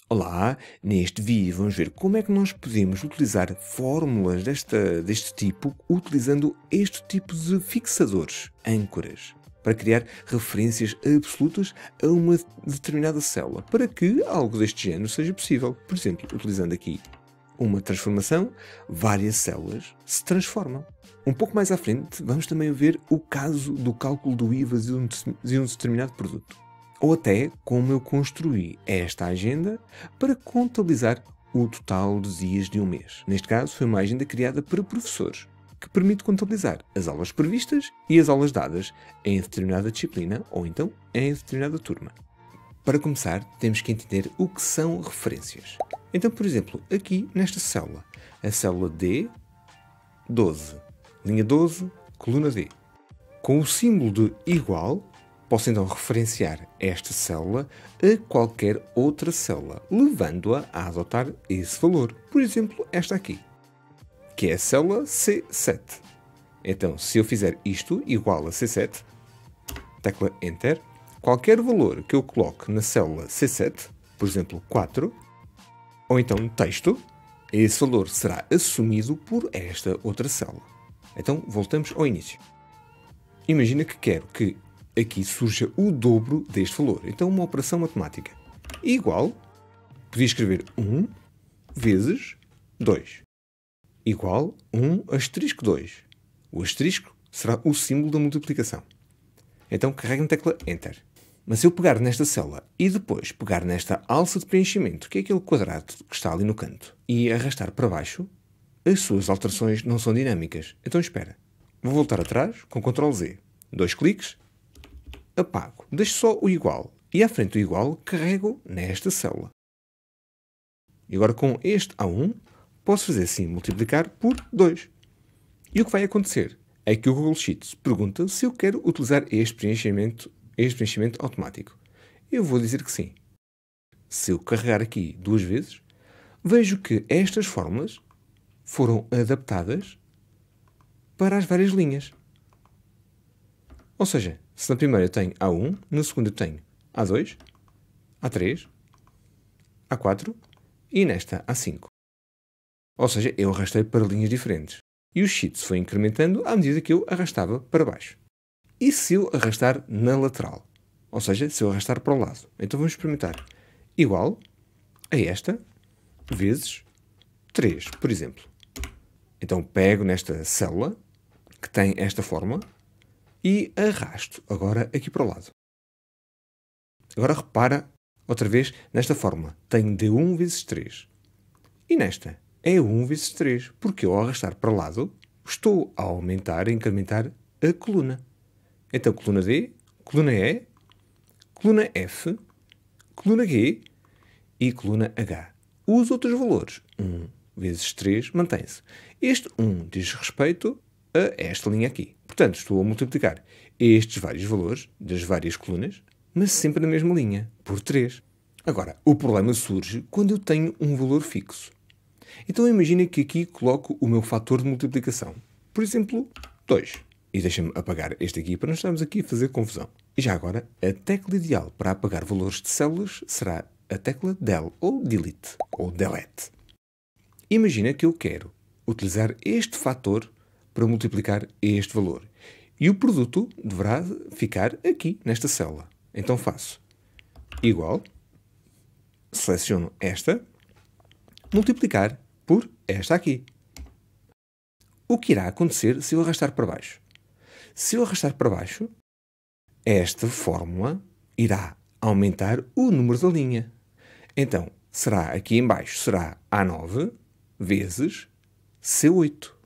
Olá, neste vídeo vamos ver como é que nós podemos utilizar fórmulas deste tipo utilizando este tipo de fixadores, âncoras, para criar referências absolutas a uma determinada célula, para que algo deste género seja possível. Por exemplo, utilizando aqui uma transformação, várias células se transformam. Um pouco mais à frente, vamos também ver o caso do cálculo do IVA de um determinado produto. Ou até como eu construí esta agenda para contabilizar o total de dias de um mês. Neste caso, foi uma agenda criada para professores, que permite contabilizar as aulas previstas e as aulas dadas em determinada disciplina ou então em determinada turma. Para começar, temos que entender o que são referências. Então, por exemplo, aqui nesta célula, a célula D12, linha 12, coluna D. Com o símbolo de igual, posso então referenciar esta célula a qualquer outra célula, levando-a a adotar esse valor. Por exemplo, esta aqui, que é a célula C7. Então, se eu fizer isto igual a C7, tecla Enter, qualquer valor que eu coloque na célula C7, por exemplo, 4, ou então texto, esse valor será assumido por esta outra célula. Então, voltamos ao início. Imagina que quero que aqui surja o dobro deste valor. Então, uma operação matemática. Igual, podia escrever 1 vezes 2. Igual 1 asterisco 2. O asterisco será o símbolo da multiplicação. Então, carrego na tecla Enter. Mas se eu pegar nesta célula e depois pegar nesta alça de preenchimento, que é aquele quadrado que está ali no canto, e arrastar para baixo, as suas alterações não são dinâmicas. Então, espera. Vou voltar atrás com Ctrl Z. 2 cliques. Apago. Deixo só o igual. E à frente do igual, carrego nesta célula. E agora com este A1, posso fazer assim, multiplicar por 2. E o que vai acontecer é que o Google Sheets pergunta se eu quero utilizar este preenchimento automático. Eu vou dizer que sim. Se eu carregar aqui 2 vezes, vejo que estas fórmulas foram adaptadas para as várias linhas. Ou seja, se na primeira eu tenho A1, na segunda eu tenho A2, A3, A4 e nesta A5. Ou seja, eu arrastei para linhas diferentes. E o sheet se foi incrementando à medida que eu arrastava para baixo. E se eu arrastar na lateral? Ou seja, se eu arrastar para o lado. Então vamos experimentar. Igual a esta vezes 3, por exemplo. Então pego nesta célula que tem esta fórmula e arrasto agora aqui para o lado. Agora repara outra vez nesta fórmula. Tenho D1 vezes 3. E nesta é 1 vezes 3, porque eu ao arrastar para o lado estou a aumentar, a incrementar a coluna. Então coluna D, coluna E, coluna F, coluna G e coluna H. Os outros valores, 1 vezes 3, mantém-se. Este 1 diz respeito a esta linha aqui. Portanto, estou a multiplicar estes vários valores das várias colunas, mas sempre na mesma linha, por 3. Agora, o problema surge quando eu tenho um valor fixo. Então imagina que aqui coloco o meu fator de multiplicação. Por exemplo, 2. E deixa-me apagar este aqui para não estarmos aqui a fazer confusão. E já agora, a tecla ideal para apagar valores de células será a tecla Del ou Delete ou Delete. Imagina que eu quero utilizar este fator para multiplicar este valor. E o produto deverá ficar aqui, nesta célula. Então faço igual, seleciono esta, multiplicar por esta aqui. O que irá acontecer se eu arrastar para baixo? Se eu arrastar para baixo, esta fórmula irá aumentar o número da linha. Então, será aqui em baixo, será A9 vezes C8.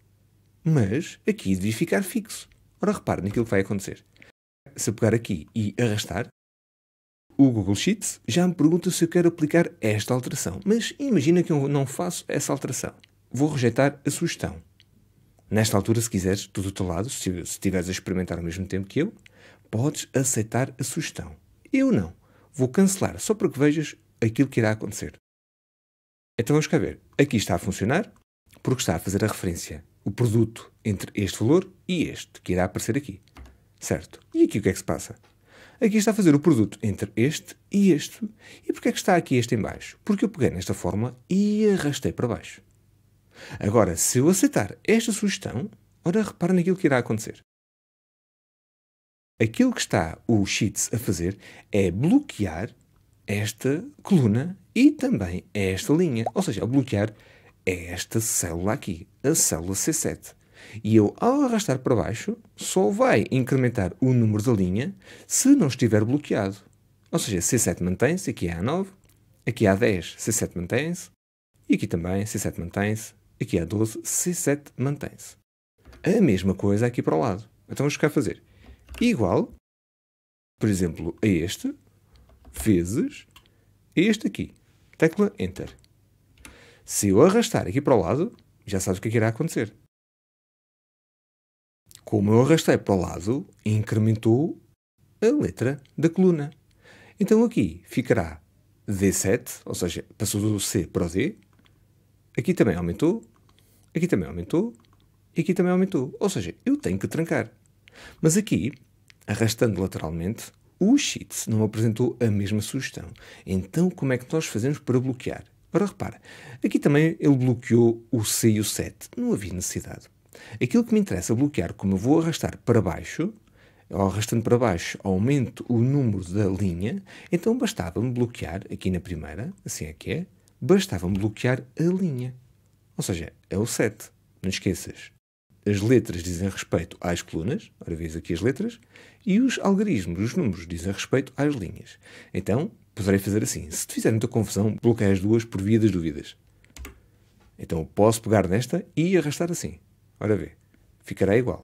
Mas aqui devia ficar fixo. Ora, repare naquilo que vai acontecer. Se eu pegar aqui e arrastar, o Google Sheets já me pergunta se eu quero aplicar esta alteração. Mas imagina que eu não faço essa alteração. Vou rejeitar a sugestão. Nesta altura, se quiseres, tu do teu lado, se estiveres a experimentar ao mesmo tempo que eu, podes aceitar a sugestão. Eu não. Vou cancelar, só para que vejas aquilo que irá acontecer. Então vamos cá ver. Aqui está a funcionar, porque está a fazer a referência, o produto entre este valor e este, que irá aparecer aqui. Certo? E aqui o que é que se passa? Aqui está a fazer o produto entre este e este. E porquê é que está aqui este em baixo? Porque eu peguei nesta fórmula e arrastei para baixo. Agora, se eu aceitar esta sugestão, ora, repara naquilo que irá acontecer. Aquilo que está o Sheets a fazer é bloquear esta coluna e também esta linha. Ou seja, a bloquear esta célula aqui, a célula C7. E eu, ao arrastar para baixo, só vai incrementar o número da linha se não estiver bloqueado. Ou seja, C7 mantém-se, aqui é A9, aqui é A10, C7 mantém-se, e aqui também C7 mantém-se, aqui é A12, C7 mantém-se. A mesma coisa aqui para o lado. Então vamos ficar a fazer igual, por exemplo, a este, vezes este aqui. Tecla Enter. Se eu arrastar aqui para o lado, já sabes o que é que irá acontecer. Como eu arrastei para o lado, incrementou a letra da coluna. Então aqui ficará D7, ou seja, passou do C para o D. Aqui também aumentou, aqui também aumentou, e aqui também aumentou. Ou seja, eu tenho que trancar. Mas aqui, arrastando lateralmente, o Sheets não apresentou a mesma sugestão. Então como é que nós fazemos para bloquear? Ora, repara, aqui também ele bloqueou o C e o 7. Não havia necessidade. Aquilo que me interessa bloquear, como eu vou arrastar para baixo, ou arrastando para baixo aumento o número da linha, então bastava-me bloquear, aqui na primeira, assim é que é, bastava-me bloquear a linha. Ou seja, é o 7. Não esqueças. As letras dizem respeito às colunas, ora vês aqui as letras, e os algarismos, os números, dizem respeito às linhas. Então, poderei fazer assim. Se te fizer muita confusão, bloqueia as duas por via das dúvidas. Então, posso pegar nesta e arrastar assim. Ora vê, ficará igual.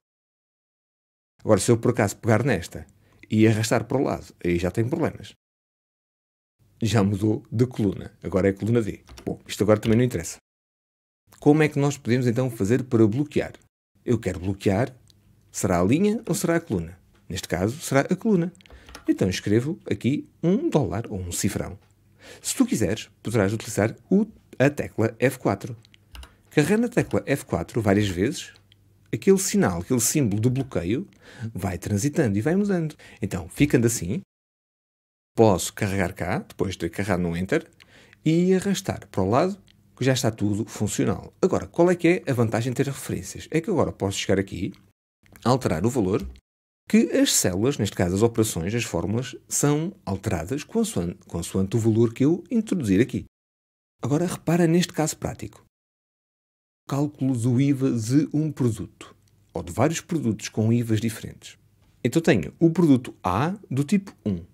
Agora, se eu por acaso pegar nesta e arrastar para o lado, aí já tenho problemas. Já mudou de coluna. Agora é a coluna D. Bom, isto agora também não interessa. Como é que nós podemos então fazer para bloquear? Eu quero bloquear, será a linha ou será a coluna? Neste caso, será a coluna. Então escrevo aqui $1 ou um cifrão. Se tu quiseres, poderás utilizar a tecla F4. Carregando a tecla F4 várias vezes, aquele sinal, aquele símbolo de bloqueio, vai transitando e vai mudando. Então, ficando assim, posso carregar cá, depois de carregar no Enter, e arrastar para o lado, que já está tudo funcional. Agora, qual é que é a vantagem de ter referências? É que agora posso chegar aqui, alterar o valor, que as células, neste caso as operações, as fórmulas, são alteradas consoante o valor que eu introduzir aqui. Agora, repara neste caso prático. Cálculo do IVA de um produto, ou de vários produtos com IVAs diferentes. Então tenho o produto A do tipo 1,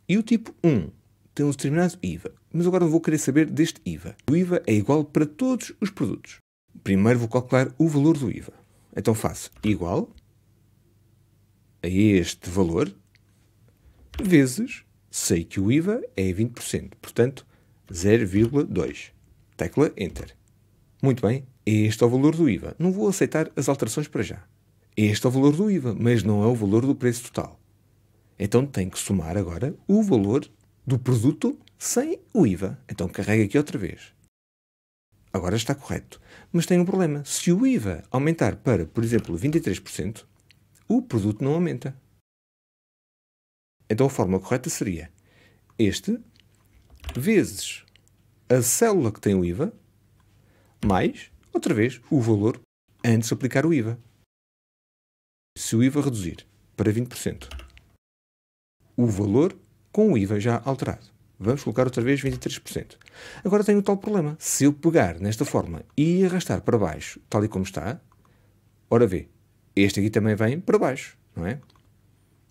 e o tipo 1 tem um determinado IVA, mas agora vou querer saber deste IVA. O IVA é igual para todos os produtos. Primeiro vou calcular o valor do IVA. Então faço igual a este valor vezes, sei que o IVA é 20%, portanto 0,2. Tecla Enter. Muito bem, este é o valor do IVA. Não vou aceitar as alterações para já. Este é o valor do IVA, mas não é o valor do preço total. Então tenho que somar agora o valor do produto sem o IVA. Então carrego aqui outra vez. Agora está correto. Mas tem um problema. Se o IVA aumentar para, por exemplo, 23%, o produto não aumenta. Então a forma correta seria este vezes a célula que tem o IVA mais, outra vez, o valor antes de aplicar o IVA. Se o IVA reduzir para 20%, o valor com o IVA já alterado. Vamos colocar outra vez 23%. Agora tenho o tal problema. Se eu pegar nesta forma e arrastar para baixo, tal e como está, ora vê, este aqui também vem para baixo, não é?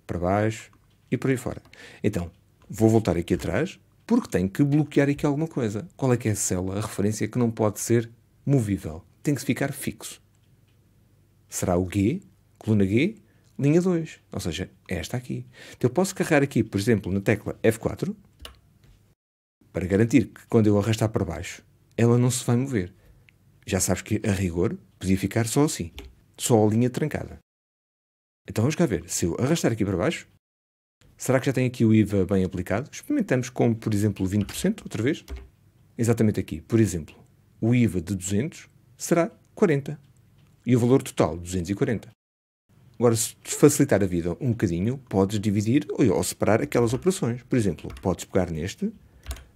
Para baixo e por aí fora. Então, vou voltar aqui atrás, porque tenho que bloquear aqui alguma coisa. Qual é que é a célula, a referência que não pode ser movível? Tem que ficar fixo. Será o G, coluna G, linha 2, ou seja, esta aqui. Então eu posso carregar aqui, por exemplo, na tecla F4, para garantir que quando eu arrastar para baixo, ela não se vai mover. Já sabes que, a rigor, podia ficar só assim, só a linha trancada. Então vamos cá ver, se eu arrastar aqui para baixo, será que já tem aqui o IVA bem aplicado? Experimentamos com, por exemplo, 20%, outra vez. Exatamente aqui, por exemplo, o IVA de 200 será 40. E o valor total, 240. Agora, se te facilitar a vida um bocadinho, podes dividir ou separar aquelas operações. Por exemplo, podes pegar neste,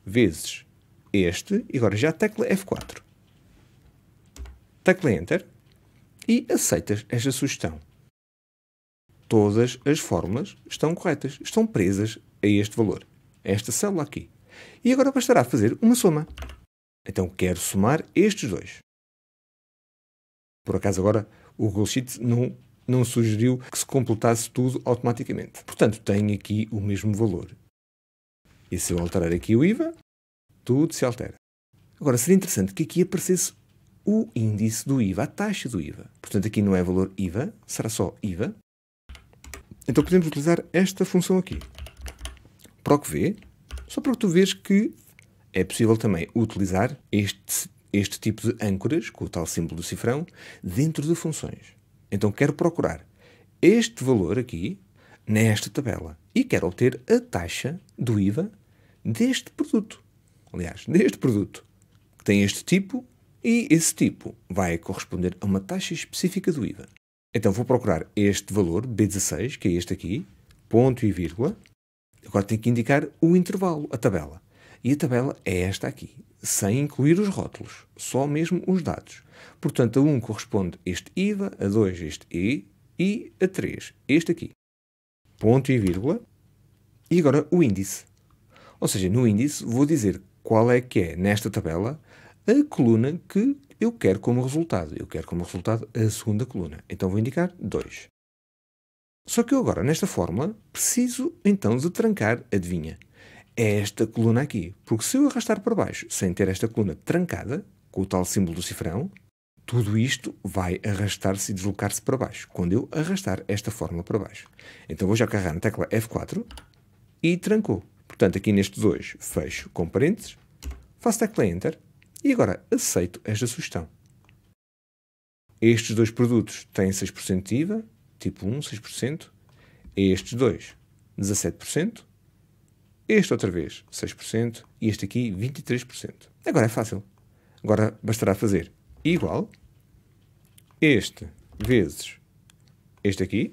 vezes este, e agora já tecla F4. Tecla Enter e aceitas esta sugestão. Todas as fórmulas estão corretas, estão presas a este valor, a esta célula aqui. E agora bastará fazer uma soma. Então quero somar estes dois. Por acaso agora o Google Sheets não sugeriu que se completasse tudo automaticamente. Portanto, tem aqui o mesmo valor. E se eu alterar aqui o IVA, tudo se altera. Agora, seria interessante que aqui aparecesse o índice do IVA, a taxa do IVA. Portanto, aqui não é valor IVA, será só IVA. Então podemos utilizar esta função aqui. PROC-V, só para que tu veres que é possível também utilizar este tipo de âncoras, com o tal símbolo do cifrão, dentro de funções. Então quero procurar este valor aqui, nesta tabela, e quero obter a taxa do IVA deste produto. Aliás, deste produto, que tem este tipo, e esse tipo vai corresponder a uma taxa específica do IVA. Então vou procurar este valor, B16, que é este aqui, ponto e vírgula. Agora tenho que indicar o intervalo, a tabela. E a tabela é esta aqui, sem incluir os rótulos, só mesmo os dados. Portanto, a 1 corresponde este IVA, a 2 este E e a 3 este aqui. Ponto e vírgula. E agora o índice. Ou seja, no índice vou dizer qual é que é, nesta tabela, a coluna que eu quero como resultado. Eu quero como resultado a segunda coluna. Então vou indicar 2. Só que eu agora, nesta fórmula, preciso então de trancar, adivinha, esta coluna aqui. Porque se eu arrastar para baixo, sem ter esta coluna trancada, com o tal símbolo do cifrão, tudo isto vai arrastar-se e deslocar-se para baixo, quando eu arrastar esta fórmula para baixo. Então vou já carregar na tecla F4 e trancou. Portanto, aqui neste 2, fecho com parênteses, faço tecla Enter e agora aceito esta sugestão. Estes dois produtos têm 6% de IVA, tipo 1, 6%. Estes dois, 17%. Este outra vez, 6%. E este aqui, 23%. Agora é fácil. Agora bastará fazer igual este vezes este aqui.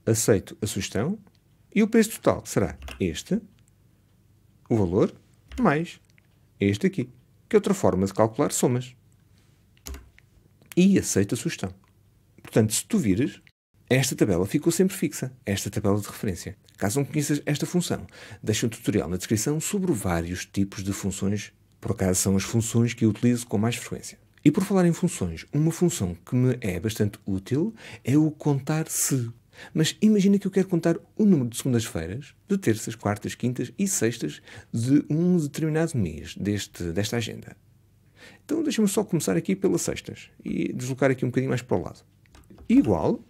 Aceito a sugestão. E o preço total será este, o valor, mais este aqui, que é outra forma de calcular somas. E aceito a sugestão. Portanto, se tu vires, esta tabela ficou sempre fixa, esta tabela de referência. Caso não conheças esta função, deixa um tutorial na descrição sobre vários tipos de funções, por acaso são as funções que eu utilizo com mais frequência. E por falar em funções, uma função que me é bastante útil é o contar se. Mas imagina que eu quero contar o número de segundas-feiras, de terças, quartas, quintas e sextas de um determinado mês desta agenda. Então deixa-me só começar aqui pelas sextas e deslocar aqui um bocadinho mais para o lado. Igual,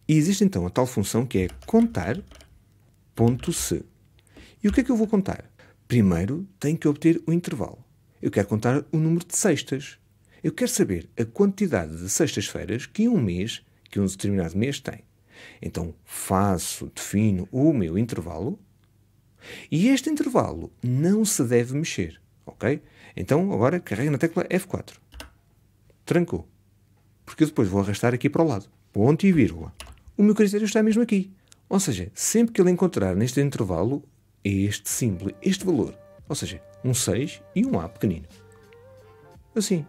e existe então a tal função que é contar.se. E o que é que eu vou contar? Primeiro tenho que obter o intervalo. Eu quero contar o número de sextas. Eu quero saber a quantidade de sextas-feiras que um determinado mês tem. Então defino o meu intervalo e este intervalo não se deve mexer, ok? Então agora carrego na tecla F4. Trancou. Porque eu depois vou arrastar aqui para o lado. Ponto e vírgula. O meu critério está mesmo aqui. Ou seja, sempre que ele encontrar neste intervalo este símbolo, este valor. Ou seja, um 6 e um A pequenino. Assim.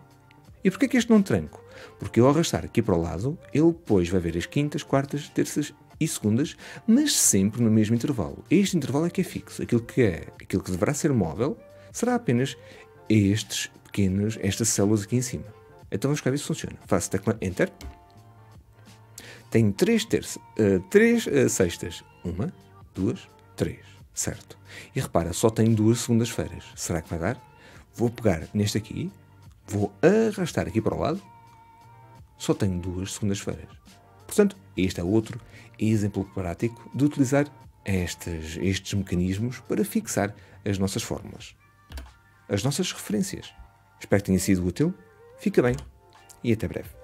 E porquê que este não tranco? Porque eu ao arrastar aqui para o lado, ele depois vai ver as quintas, quartas, terças e segundas, mas sempre no mesmo intervalo. Este intervalo é que é fixo. Aquilo que deverá ser móvel será apenas estas células aqui em cima. Então vamos ver se funciona. Faço tecla Enter. Tenho 3 sextas. 1, 2, 3. Certo. E repara, só tenho 2 segundas-feiras. Será que vai dar? Vou pegar neste aqui. Vou arrastar aqui para o lado. Só tenho 2 segundas-feiras. Portanto, este é outro exemplo prático de utilizar estes mecanismos para fixar as nossas fórmulas. As nossas referências. Espero que tenha sido útil. Fica bem e até breve.